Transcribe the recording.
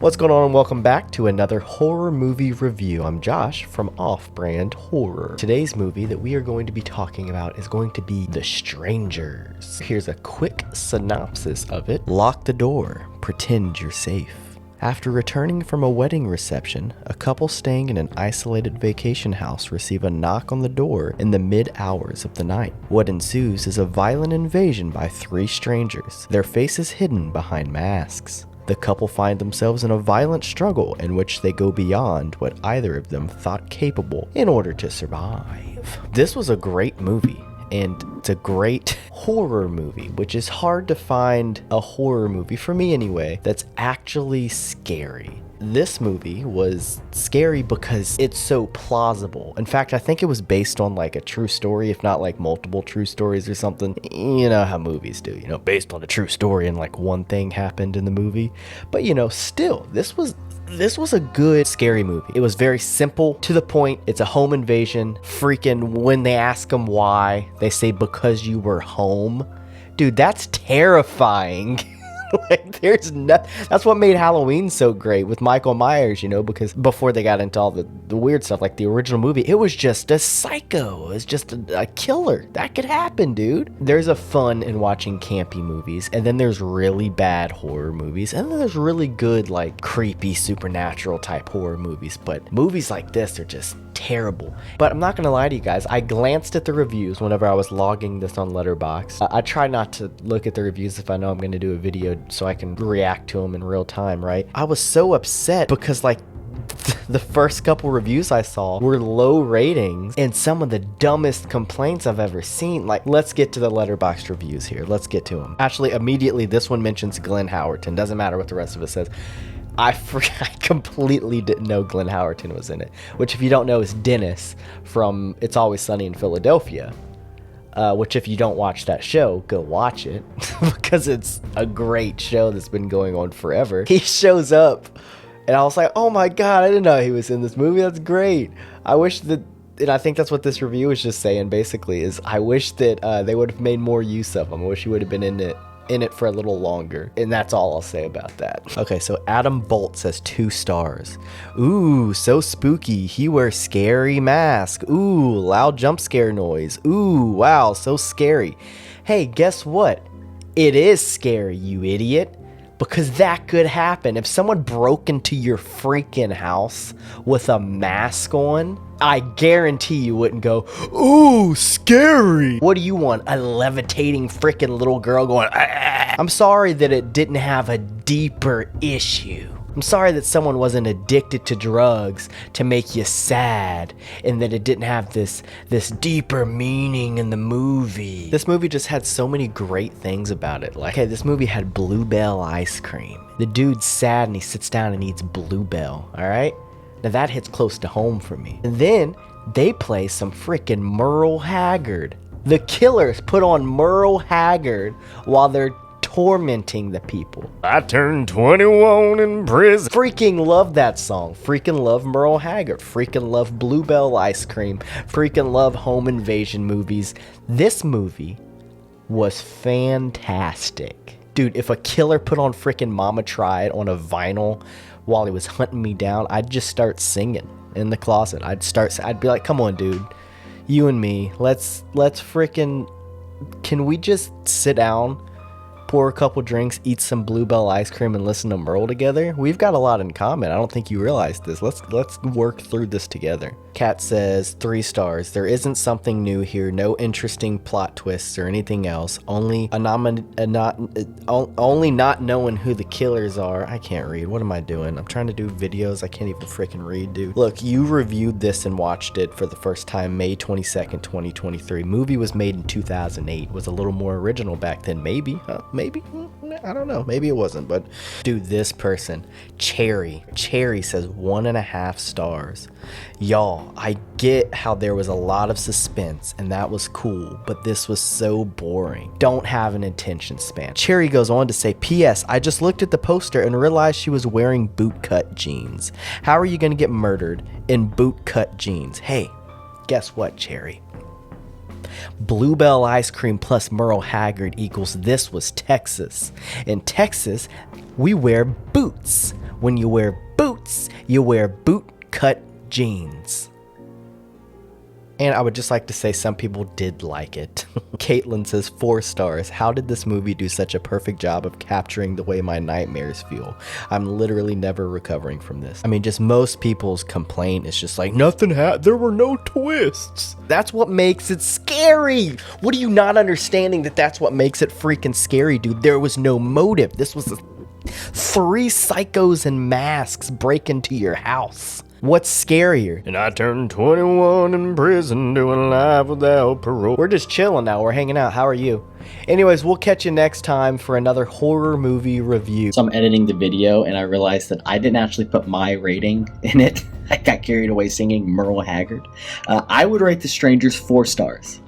What's going on, and welcome back to another horror movie review. I'm Josh from Off Brand Horror. Today's movie that we are going to be talking about is going to be The Strangers. Here's a quick synopsis of it. Lock the door. Pretend you're safe. After returning from a wedding reception, a couple staying in an isolated vacation house receive a knock on the door in the mid-hours of the night. What ensues is a violent invasion by three strangers, their faces hidden behind masks. The couple find themselves in a violent struggle in which they go beyond what either of them thought capable in order to survive. This was a great movie, and it's a great horror movie, which is hard to find a horror movie, for me anyway, that's actually scary. This movie was scary because it's so plausible. In fact, I think it was based on like a true story, if not like multiple true stories or something. You know how movies do, based on a true story and like one thing happened in the movie. But still, this was a good scary movie. It was very simple, to the point. It's a home invasion. Freaking when they ask them why, they say because you were home. Dude, that's terrifying. That's what made Halloween so great with Michael Myers, because before they got into all the weird stuff, like the original movie, it was just a psycho. It was just a killer. That could happen, dude. There's a fun in watching campy movies, and then there's really bad horror movies, and then there's really good, like, creepy, supernatural type horror movies, but movies like this are just terrible. But I'm not gonna lie to you guys, I glanced at the reviews whenever I was logging this on Letterboxd. I try not to look at the reviews if I know I'm gonna do a video so I can react to them in real time, right? I was so upset because the first couple reviews I saw were low ratings and some of the dumbest complaints I've ever seen. Let's get to the Letterboxd reviews here. Let's get to them. Actually, immediately, this one mentions Glenn Howerton. Doesn't matter what the rest of it says. I completely didn't know Glenn Howerton was in it, which, if you don't know, is Dennis from It's Always Sunny in Philadelphia. Which, if you don't watch that show, go watch it because it's a great show that's been going on forever. He shows up and I was like, oh my God, I didn't know he was in this movie. That's great. I wish that, and I think that's what this review is just saying basically, is I wish that they would have made more use of him. I wish he would have been in it for a little longer. And that's all I'll say about that. Okay, so Adam Bolt says 2 stars. Ooh, so spooky. He wears scary mask. Ooh, loud jump scare noise. Ooh, wow, so scary. Hey, guess what? It is scary, you idiot. Because that could happen. If someone broke into your freaking house with a mask on, I guarantee you wouldn't go, ooh, scary. What do you want? A levitating freaking little girl going, ah. I'm sorry that it didn't have a deeper issue. I'm sorry that someone wasn't addicted to drugs to make you sad, and that it didn't have this deeper meaning in the movie. This movie just had so many great things about it. Like, hey, this movie had Bluebell ice cream. The dude's sad and he sits down and eats Bluebell, all right? Now that hits close to home for me. And then they play some freaking Merle Haggard. The killers put on Merle Haggard while they're tormenting the people. I turned 21 in prison. Freaking love that song. Freaking love Merle Haggard. Freaking love Bluebell ice cream. Freaking love home invasion movies. This movie was fantastic. Dude, if a killer put on freaking Mama Tried on a vinyl while he was hunting me down, I'd just start singing in the closet. I'd be like, come on, dude. You and me, let's freaking, can we just sit down, pour a couple drinks, eat some Bluebell ice cream, and listen to Merle together? We've got a lot in common. I don't think you realize this. Let's work through this together. Kat says 3 stars. There isn't something new here. No interesting plot twists or anything else. Only not knowing who the killers are. I can't read. What am I doing? I'm trying to do videos. I can't even freaking read, dude. Look, you reviewed this and watched it for the first time May 22nd, 2023. Movie was made in 2008. Was a little more original back then. Maybe. Maybe. I don't know. Maybe it wasn't. But dude, this person, Cherry says 1.5 stars. Y'all, I get how there was a lot of suspense and that was cool, but this was so boring. Don't have an attention span. Cherry goes on to say, P.S. I just looked at the poster and realized she was wearing bootcut jeans. How are you gonna get murdered in bootcut jeans? Hey, guess what, Cherry? Bluebell ice cream plus Merle Haggard equals this was Texas. In Texas, we wear boots. When you wear boots, you wear boot-cut jeans. And I would just like to say some people did like it. Caitlin says 4 stars. How did this movie do such a perfect job of capturing the way my nightmares feel? I'm literally never recovering from this. I mean, just most people's complaint is just like, there were no twists. That's what makes it scary. What are you not understanding that that's what makes it freaking scary, dude? There was no motive. This was 3 psychos in masks break into your house. What's scarier? And I turned 21 in prison doing life without parole. We're just chilling now. We're hanging out. How are you? Anyways, we'll catch you next time for another horror movie review. So I'm editing the video and I realized that I didn't actually put my rating in it. I got carried away singing Merle Haggard. I would rate The Strangers 4 stars.